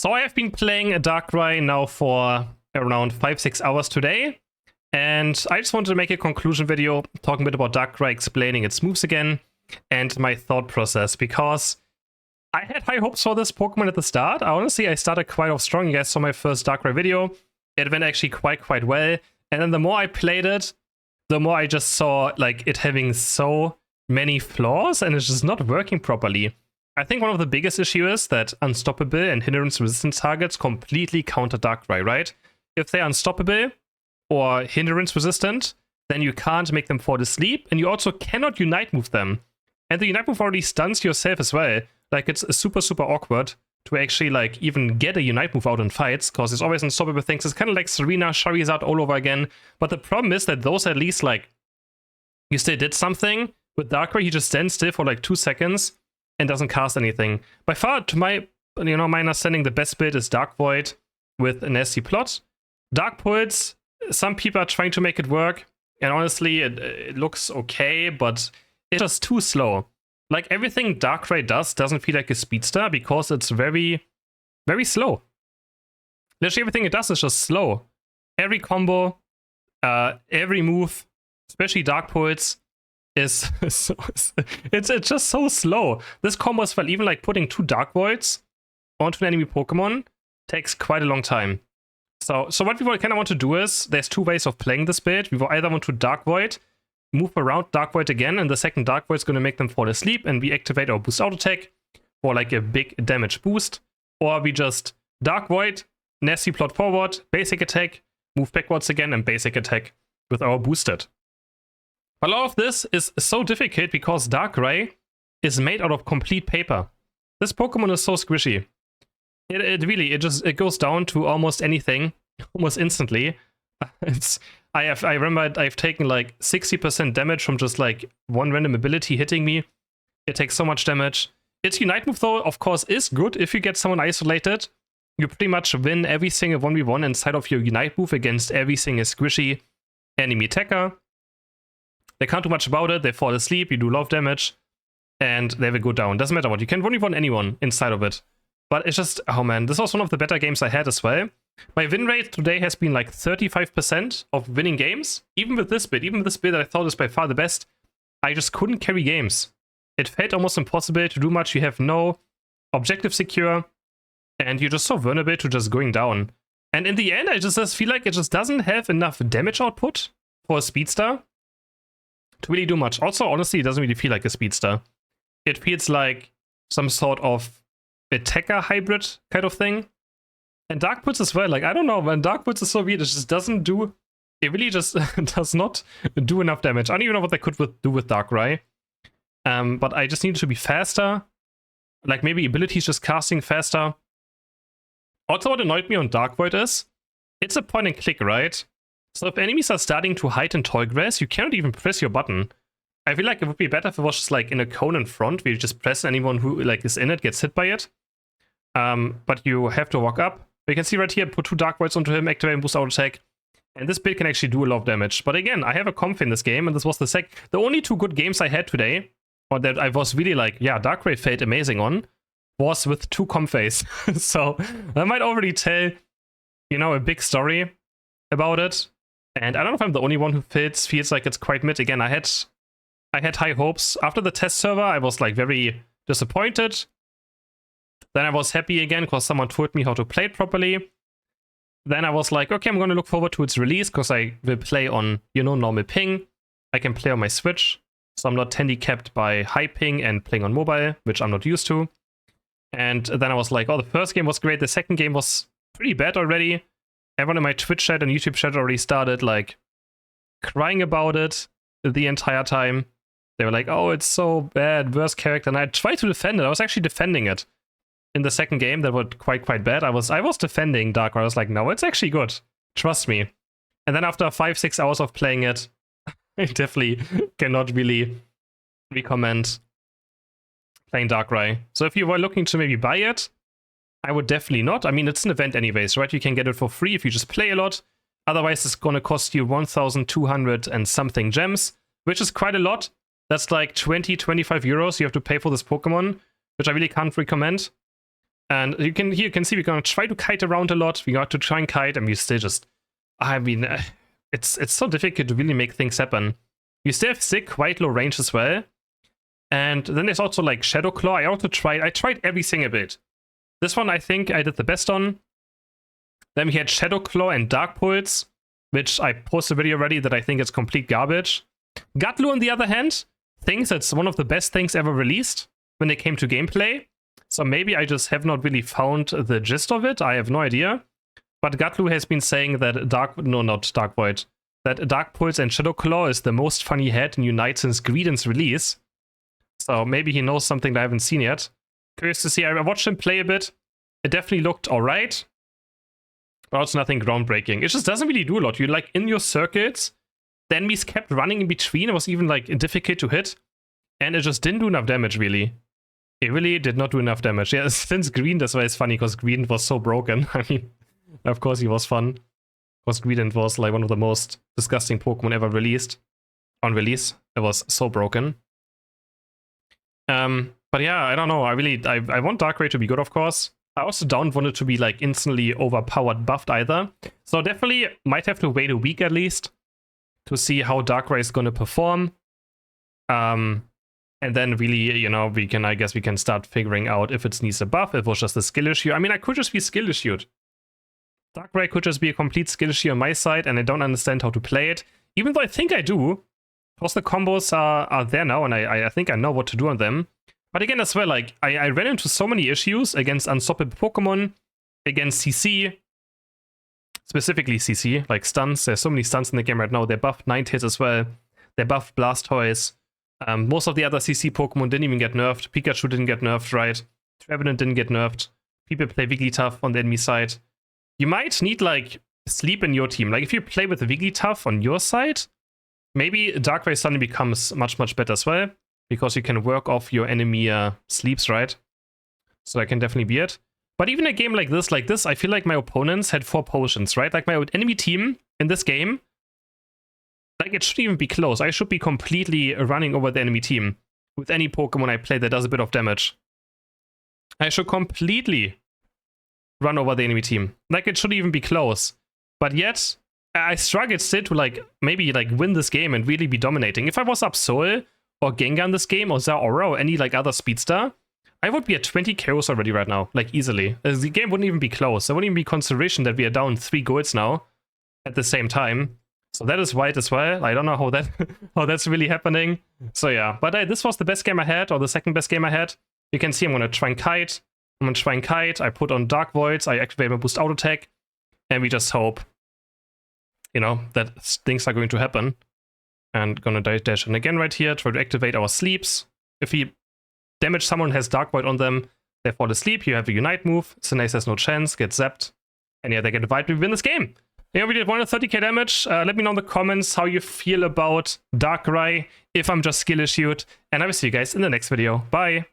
So I have been playing a Darkrai now for around 5-6 hours today, and I just wanted to make a conclusion video talking a bit about Darkrai, explaining its moves again, and my thought process, because I had high hopes for this Pokemon at the start. Honestly, I started quite off strong. You guys saw my first Darkrai video. It went actually quite well, and then the more I played it, the more I just saw like it having so many flaws, and it's just not working properly. I think one of the biggest issues is that unstoppable and hindrance resistant targets completely counter Darkrai, right? If they're unstoppable or hindrance resistant, then you can't make them fall asleep, and you also cannot Unite move them. And the Unite move already stuns yourself as well. Like, it's super awkward to actually like even get a Unite move out in fights, because it's always unstoppable things. It's kind of like Serena, Charizard all over again. But the problem is that those at least like, you still did something. With Darkrai, he just stands still for like 2 seconds and doesn't cast anything. By far, to my my understanding, the best build is Dark Void with a nasty plot. Dark Pulse, some people are trying to make it work, and honestly, it looks okay, but it's just too slow. Like, everything Darkrai does doesn't feel like a speedster because it's very slow. Literally everything it does is just slow. Every combo, every move, especially Dark Pulse, is it's just so slow. This combo as well, even like putting 2 Dark Voids onto an enemy Pokemon takes quite a long time. So what we kind of want to do is, there's 2 ways of playing this build. We will either want to Dark Void, move around Dark Void again, and the second Dark Void is going to make them fall asleep, and we activate our boost auto attack for like a big damage boost. Or we just Dark Void, nasty plot forward, basic attack, move backwards again, and basic attack with our boosted. A lot of this is so difficult because Darkrai is made out of complete paper. This Pokemon is so squishy. It goes down to almost anything, almost instantly. I remember I've taken like 60% damage from just like one random ability hitting me. It takes so much damage. Its Unite move, though, of course, is good if you get someone isolated. You pretty much win every single 1v1 inside of your Unite move against every single squishy enemy attacker. They can't do much about it, they fall asleep, you do a lot of damage, and they will go down. Doesn't matter what, you can 1v1 anyone inside of it. But it's just, oh man, this was one of the better games I had as well. My win rate today has been like 35% of winning games. Even with this build that I thought is by far the best, I just couldn't carry games. It felt almost impossible to do much. You have no objective secure, and you're just so vulnerable to just going down. And in the end, I just feel like it just doesn't have enough damage output for a speedster to really do much. Also, honestly, it doesn't really feel like a speedster. It feels like some sort of attacker hybrid kind of thing. And Dark Pulse as well. Like, I don't know, man. Dark Pulse is so weird. It just doesn't do... It really just does not do enough damage. I don't even know what they could do with Darkrai. But I just need it to be faster. Like, maybe abilities just casting faster. Also, what annoyed me on Dark Void is, it's a point and click, right? So if enemies are starting to hide in tall grass, you cannot even press your button. I feel like it would be better if it was just like in a cone in front, where you just press, anyone who like is in it gets hit by it. But you have to walk up. You can see right here, put 2 Dark Voids onto him, activate and boost auto attack. And this build can actually do a lot of damage. But again, I have a conf in this game, and this was the only 2 good games I had today, or that I was really like, yeah, Darkrai felt amazing on, was with 2 comfays. So that might already tell, a big story about it. And I don't know if I'm the only one who feels like it's quite mid. Again, I had high hopes. After the test server, I was like very disappointed. Then I was happy again because someone told me how to play it properly. Then I was like, okay, I'm going to look forward to its release because I will play on, normal ping. I can play on my Switch, so I'm not handicapped by high ping and playing on mobile, which I'm not used to. And then I was like, oh, the first game was great. The second game was pretty bad already. Everyone in my Twitch chat and YouTube chat already started like crying about it the entire time. They were like, oh, it's so bad, worst character. And I tried to defend it. I was actually defending it in the second game. That was quite bad. I was defending Darkrai. I was like, no, it's actually good. Trust me. And then after 5-6 hours of playing it, I definitely cannot really recommend playing Darkrai. So if you were looking to maybe buy it, I would definitely not. I mean, it's an event anyways, right? You can get it for free if you just play a lot. Otherwise, it's going to cost you 1,200 and something gems, which is quite a lot. That's like 20-25 euros you have to pay for this Pokemon, which I really can't recommend. And you can see we're gonna try to kite around a lot. We got to try and kite, and we still just, I mean, it's so difficult to really make things happen. You still have sick, quite low range as well. And then there's also like Shadow Claw. I tried every single bit. This one I think I did the best on. Then we had Shadow Claw and Dark Pulse, which I posted a video already that I think is complete garbage. Gatlu, on the other hand, thinks it's one of the best things ever released when it came to gameplay. So maybe I just have not really found the gist of it. I have no idea. But Gatlu has been saying that Dark Pulse and Shadow Claw is the most fun he had in Unite since Greedent's release. So maybe he knows something that I haven't seen yet. Curious to see. I watched him play a bit. It definitely looked alright. But also nothing groundbreaking. It just doesn't really do a lot. You're like in your circuits. The enemies kept running in between. It was even like difficult to hit. And it just didn't do enough damage, really. It really did not do enough damage. Yeah, since Green, that's why it's funny, because Green was so broken. I mean, of course he was fun. Because Greedent was like one of the most disgusting Pokemon ever released. On release, it was so broken. But yeah, I don't know. I want Darkrai to be good, of course. I also don't want it to be like instantly overpowered buffed either. So definitely might have to wait a week at least to see how Darkrai is going to perform. And then really, you know, I guess we can start figuring out if it needs a buff, if it was just a skill issue. I mean, I could just be skill issued. Darkrai could just be a complete skill issue on my side, and I don't understand how to play it. Even though I think I do. Because the combos are there now, and I think I know what to do on them. But again, as well, like, I ran into so many issues against unstoppable Pokemon, against CC, specifically CC, like stuns. There's so many stuns in the game right now. They're buffed 9 hits as well. They're buffed Blastoise. Most of the other CC Pokemon didn't even get nerfed. Pikachu didn't get nerfed, right? Trevenant didn't get nerfed. People play Wigglytuff on the enemy side. You might need, like, sleep in your team. Like, if you play with Wigglytuff on your side, maybe Darkrai suddenly becomes much, much better as well. Because you can work off your enemy sleeps, right? So that can definitely be it. But even a game like this, I feel like my opponents had 4 potions, right? Like, my enemy team in this game, like, it shouldn't even be close. I should be completely running over the enemy team with any Pokemon I play that does a bit of damage. I should completely run over the enemy team. Like, it shouldn't even be close. But yet, I struggled still to, like, maybe, like, win this game and really be dominating. If I was Absol or Gengar in this game, or Zeraora, or any, like, other speedster, I would be at 20 KOs already right now, like, easily. The game wouldn't even be close. There wouldn't even be consideration that we are down 3 golds now at the same time. So that is wild as well. I don't know how that's really happening. So yeah, but this was the best game I had, or the second best game I had. You can see I'm gonna try and kite. I put on Dark Voids, I activate my boost auto attack, and we just hope, you know, that things are going to happen. And gonna dash in again right here, try to activate our sleeps. If we damage someone who has Dark Void on them, they fall asleep, you have a Unite move, Sinise has no chance, gets zapped. And yeah, they get wiped, we win this game. Yeah, we did 130k damage. Let me know in the comments how you feel about Darkrai, if I'm just skill issued. And I will see you guys in the next video. Bye!